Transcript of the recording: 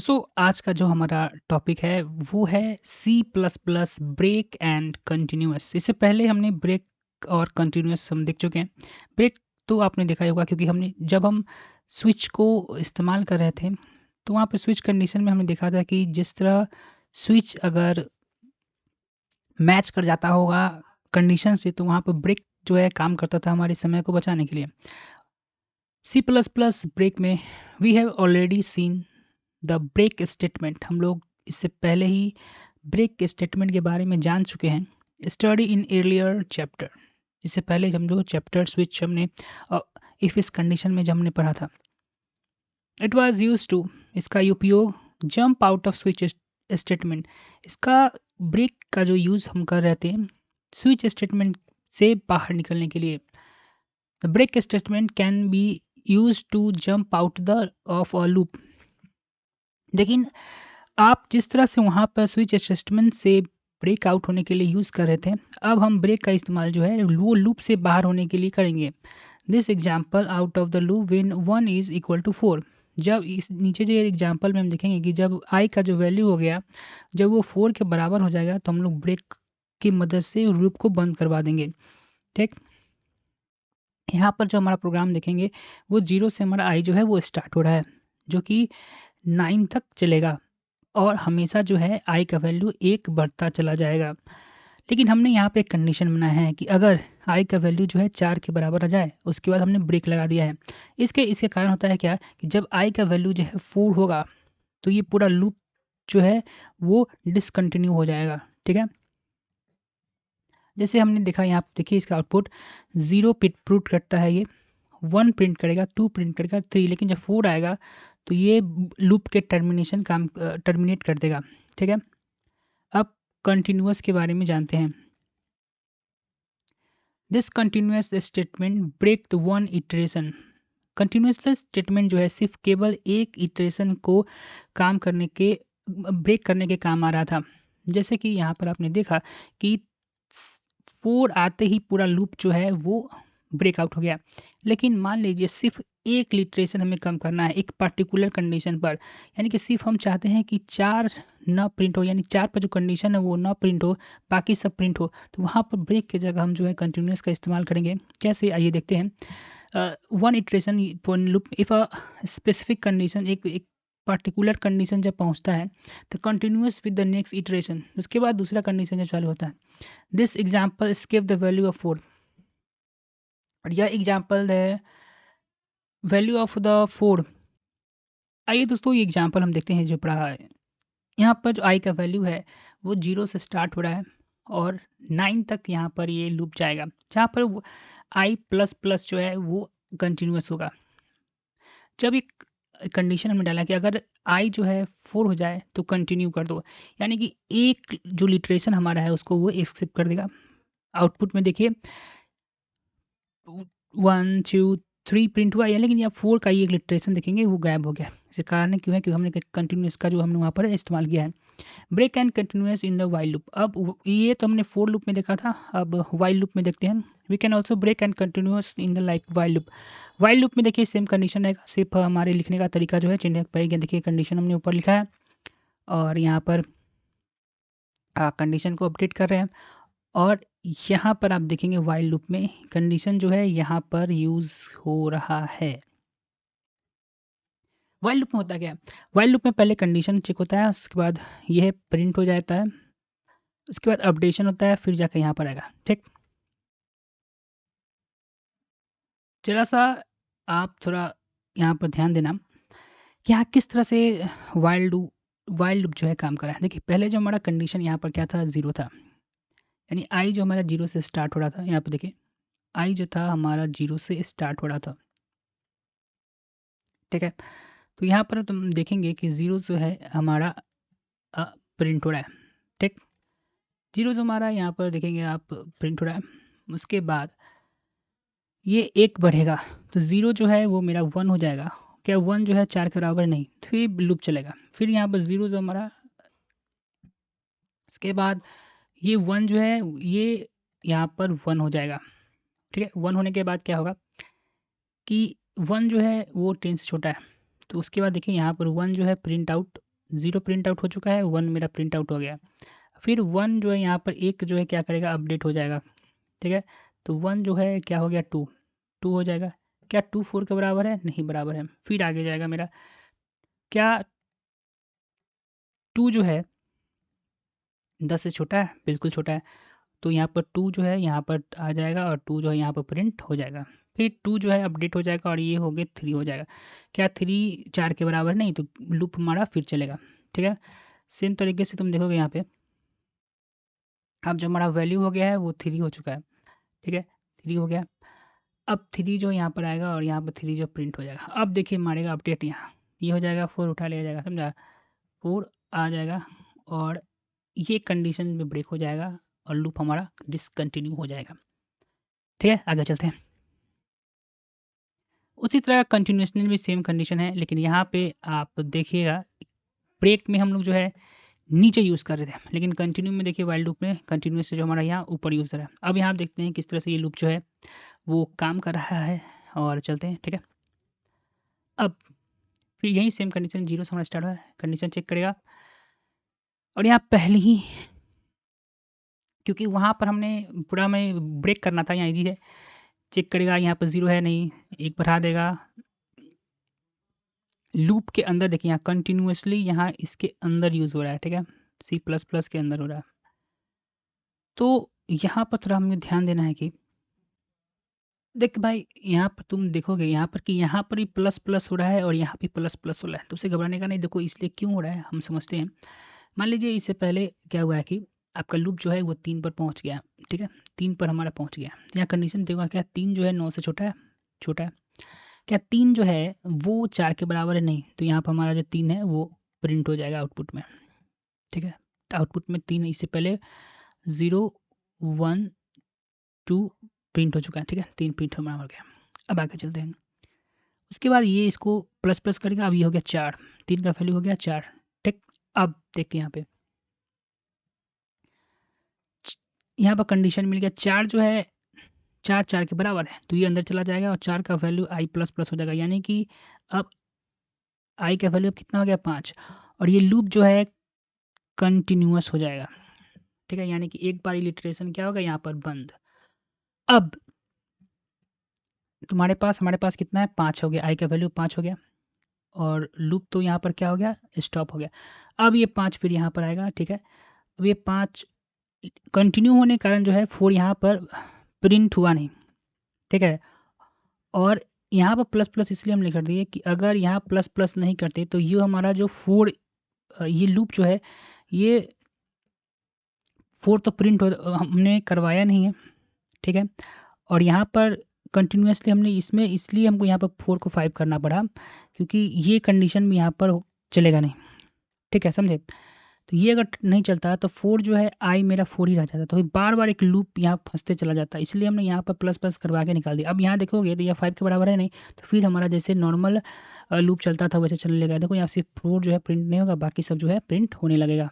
सो आज का जो हमारा टॉपिक है वो है C plus plus break and continuous. इससे पहले हमने ब्रेक और कंटिन्यूअस हम देख चुके हैं। ब्रेक तो आपने देखा ही होगा, क्योंकि हमने जब हम स्विच को इस्तेमाल कर रहे थे तो वहाँ पे स्विच कंडीशन में हमने देखा था कि जिस तरह स्विच अगर मैच कर जाता होगा कंडीशन से, तो वहाँ पर ब्रेक जो है काम करता था हमारे समय को बचाने के लिए। सी प्लस प्लस ब्रेक में we have already seen the break statement. हम लोग इससे पहले ही ब्रेक स्टेटमेंट के बारे में जान चुके हैं। स्टडी इन एर्लियर चैप्टर, इससे पहले हम जो चैप्टर स्विच हमने इफ इस कंडीशन में जब हमने पढ़ा था, इट वाज यूज टू, इसका उपयोग jump out off switch statement, इसका ब्रेक का जो यूज हम कर रहे थे स्विच स्टेटमेंट से बाहर निकलने के लिए। The break statement can be use to jump out the of a loop. लेकिन आप जिस तरह से वहाँ पर स्विच एडजस्टमेंट से ब्रेक आउट होने के लिए यूज़ कर रहे थे, अब हम ब्रेक का इस्तेमाल जो है वो लूप से बाहर होने के लिए करेंगे। This example out of the loop when 1 is equal to 4। जब इस नीचे जो एग्जाम्पल में हम देखेंगे कि जब आई का जो वैल्यू हो गया, जब वो 4 के बराबर हो जाएगा तो हम लोग ब्रेक की मदद से लूप को बंद करवा देंगे। ठीक, यहाँ पर जो हमारा प्रोग्राम देखेंगे वो 0 से हमारा आई जो है वो स्टार्ट हो रहा है, जो कि 9 तक चलेगा और हमेशा जो है आई का वैल्यू 1 बढ़ता चला जाएगा। लेकिन हमने यहाँ पे एक कंडीशन बनाया है कि अगर आई का वैल्यू जो है 4 के बराबर आ जाए, उसके बाद हमने ब्रेक लगा दिया है। इसके कारण होता है क्या कि जब आई का वैल्यू जो है 4 होगा तो ये पूरा लूप जो है वो डिसकंटिन्यू हो जाएगा। ठीक है, जैसे हमने देखा यहाँ पे देखिए इसका आउटपुट 0 प्रिंट करता है, ये 1 प्रिंट करेगा, 2 प्रिंट करेगा, 3, लेकिन जब 4 आएगा तो ये लूप के टर्मिनेट कर देगा। ठीक है, अब कंटिन्यूअस के बारे में जानते हैं। This continuous statement break the one iteration. Continuous statement जो है सिर्फ केवल एक इटरेशन को ब्रेक करने के काम आ रहा था। जैसे कि यहाँ पर आपने देखा कि 4 आते ही पूरा लूप जो है वो ब्रेकआउट हो गया। लेकिन मान लीजिए सिर्फ एक लिटरेशन हमें कम करना है एक पर्टिकुलर कंडीशन पर, यानी कि सिर्फ हम चाहते हैं कि 4 ना प्रिंट हो, यानी 4 पर जो कंडीशन है वो ना प्रिंट हो, बाकी सब प्रिंट हो, तो वहाँ पर ब्रेक की जगह हम जो है कंटिन्यूस का इस्तेमाल करेंगे। कैसे, आइए देखते हैं। One iteration for loop if a specific condition, एक पर्टिकुलर कंडीशन जब पहुंचता है तो continues with the next iteration, उसके बाद दूसरा कंडीशन जब चालू होता है। This example skip the value of 4, और यह एग्जाम्पल है वैल्यू ऑफ द 4। आइए दोस्तों ये एग्जाम्पल हम देखते हैं जो पढ़ा है। यहाँ पर जो आई का वैल्यू है वो 0 से स्टार्ट हो रहा है और 9 तक यहाँ पर ये लूप जाएगा, जहाँ पर आई प्लस प्लस जो है वो कंटिन्यूस होगा। जब एक कंडीशन हमने डाला कि अगर आई जो है 4 हो जाए तो कंटिन्यू कर दो, यानी कि एक जो लिटरेशन हमारा है उसको वो एक्सेप्ट कर देगा। आउटपुट में देखिए 1 2 3 प्रिंट हुआ है, लेकिन यहाँ 4 का ये एक लिटरेशन देखेंगे वो गायब हो गया। इसके कारण क्यों है, क्योंकि हमने कंटिन्यूस का जो हमने वहाँ पर इस्तेमाल किया है। Break and continues in the while loop, अब ये तो हमने 4 लूप में देखा था, अब वाइल लूप में देखते हैं। We can also break and continues in the like while loop. While loop में देखिए सेम कंडीशन रहेगा, सिर्फ हमारे लिखने का तरीका जो है चेंज पड़ेगा। देखिए कंडीशन हमने ऊपर लिखा है और यहाँ पर कंडीशन को अपडेट कर रहे हैं, और यहाँ पर आप देखेंगे वाइल लूप में कंडीशन जो है यहाँ पर यूज हो रहा है। वाइल लूप में होता क्या है, वाइल लूप में पहले कंडीशन चेक होता है, उसके बाद यह प्रिंट हो जाता है, उसके बाद अपडेशन होता है, फिर जाकर यहाँ पर आएगा। ठीक, जरा सा आप थोड़ा यहाँ पर ध्यान देना कि यहाँ किस तरह से वाइल लूप जो है काम कर रहा है। देखिए पहले जो हमारा कंडीशन यहाँ पर क्या था, 0 था, यानी आई जो हमारा 0 से स्टार्ट हो रहा था। यहाँ पर देखिए आई जो था हमारा 0 से स्टार्ट हो रहा था। ठीक है, तो यहाँ पर तुम देखेंगे कि 0 जो है हमारा प्रिंट हो रहा है। ठीक, 0 जो हमारा यहाँ पर देखेंगे आप प्रिंट हो रहा है, उसके बाद ये 1 बढ़ेगा तो 0 जो है वो मेरा 1 हो जाएगा। क्या 1 जो है 4 के बराबर नहीं, तो फिर लूप चलेगा। फिर यहाँ पर 0 जो हमारा, उसके बाद ये 1 जो है ये यहाँ पर 1 हो जाएगा। ठीक है, 1 होने के बाद क्या होगा कि 1 जो है वो 10 से छोटा है, तो उसके बाद देखिए यहाँ पर 1 जो है प्रिंट आउट 0 प्रिंट आउट हो चुका है, 1 मेरा प्रिंट आउट हो गया। फिर 1 जो है यहाँ पर एक जो है क्या करेगा, अपडेट हो जाएगा, ठीक है। तो 1 जो है क्या हो गया, 2 हो जाएगा। क्या 2 4 के बराबर है? नहीं बराबर है। फिर आगे जाएगा मेरा, क्या 2 जो है 10 से छोटा है? बिल्कुल छोटा है। तो यहाँ पर 2 जो है यहाँ पर आ जाएगा और 2 जो है यहाँ पर प्रिंट हो जाएगा। फिर 2 जो है अपडेट हो जाएगा और ये हो गया 3 हो जाएगा। क्या 3 4 के बराबर नहीं? तो लूप हमारा फिर चलेगा, ठीक है। सेम तरीके से तुम देखोगे यहाँ पे, अब जो हमारा वैल्यू हो गया है वो 3 हो चुका है, ठीक है। 3 हो गया। अब 3 जो यहाँ पर आएगा और यहाँ पर 3 जो प्रिंट हो जाएगा। अब देखिए मारेगा अपडेट यहाँ, ये हो जाएगा 4 उठा लिया जाएगा, समझा। 4 आ जाएगा और ये कंडीशन में ब्रेक हो जाएगा और लूप हमारा डिसकंटिन्यू हो जाएगा, ठीक है। आगे चलते हैं। उसी तरह कंटिन्यूएशन में भी सेम कंडीशन है, लेकिन यहाँ पे आप देखिएगा ब्रेक में हम लोग जो है नीचे यूज़ कर रहे थे, लेकिन कंटिन्यू में देखिए वाइल लूप में कंटिन्यूस से जो हमारा यहाँ ऊपर यूज़ कर रहा है। अब यहाँ आप देखते हैं किस तरह से ये लूप जो है वो काम कर रहा है, और चलते हैं, ठीक है। अब फिर यही सेम कंडीशन 0 से हमारा स्टार्ट हो रहा है, कंडीशन चेक करेगा और यहाँ पहले ही, क्योंकि वहाँ पर हमने पूरा में ब्रेक करना था, यहाँ इजी है। चेक करेगा यहाँ पर 0 है नहीं, एक बढ़ा देगा। लूप के अंदर देखिए यहाँ कंटिन्यूसली यहाँ इसके अंदर यूज़ हो रहा है, ठीक है। C++ के अंदर हो रहा है। तो यहाँ पर थोड़ा हमें ध्यान देना है कि देख भाई, यहाँ पर तुम देखोगे यहाँ पर कि यहाँ पर भी प्लस प्लस हो रहा है और यहाँ भी प्लस प्लस हो रहा है, तो उसे घबराने का नहीं। देखो इसलिए क्यों हो रहा है हम समझते हैं। मान लीजिए इससे पहले क्या हुआ है कि आपका लूप जो है वो 3 पर पहुँच गया, ठीक है। 3 पर हमारा पहुँच गया। यहाँ कंडीशन देखो क्या 3 जो है 9 से छोटा है, छोटा है। क्या 3 जो है वो 4 के बराबर है? नहीं। तो यहाँ पर हमारा जो 3 है वो प्रिंट हो जाएगा आउटपुट में, ठीक है। तो आउटपुट में 3 इससे पहले 0 1 2 प्रिंट हो चुका है, ठीक है। 3 प्रिंट हमारा हो गया। अब आगे चलते हैं। उसके बाद ये इसको प्लस प्लस करेगा, अब ये हो गया 4, 3 का वैल्यू हो गया 4, ठीक। अब देखते हैं यहाँ पर कंडीशन मिल गया 4 जो है 4 4 के बराबर है, तो ये अंदर चला जाएगा और 4 का वैल्यू i प्लस प्लस हो जाएगा, यानी कि अब i का वैल्यू अब कितना हो गया 5, और ये लूप जो है कंटिन्यूअस हो जाएगा, ठीक है। यानी कि एक बार इलिटरेशन क्या होगा यहाँ पर बंद। अब हमारे पास कितना है 5 हो गया, i का वैल्यू 5 हो गया और लूप तो यहाँ पर क्या हो गया, स्टॉप हो गया। अब ये 5 फिर यहाँ पर आएगा, ठीक है। अब ये 5 कंटिन्यू होने के कारण जो है 4 यहाँ पर प्रिंट हुआ नहीं, ठीक है। और यहाँ पर प्लस प्लस इसलिए हम लिख दिए कि अगर यहाँ प्लस प्लस नहीं करते तो ये हमारा जो 4 ये लूप जो है ये 4 तो प्रिंट हो हमने करवाया नहीं है, ठीक है। और यहाँ पर कंटिन्यूसली हमने इसमें इसलिए हमको यहाँ पर 4 को 5 करना पड़ा, क्योंकि ये कंडीशन में यहाँ पर चलेगा नहीं, ठीक है, समझे। तो ये अगर नहीं चलता तो 4 जो है आई मेरा 4 ही रह जाता, तो बार बार एक लूप यहाँ फंसते चला जाता, इसलिए हमने यहाँ पर प्लस प्लस करवा के निकाल दिया। अब यहाँ देखोगे तो यह 5 के बराबर है नहीं, तो फिर हमारा जैसे नॉर्मल लूप चलता था वैसे चलने लगेगा। देखो यहाँ से 4 जो है प्रिंट नहीं होगा, बाकी सब जो है प्रिंट होने लगेगा।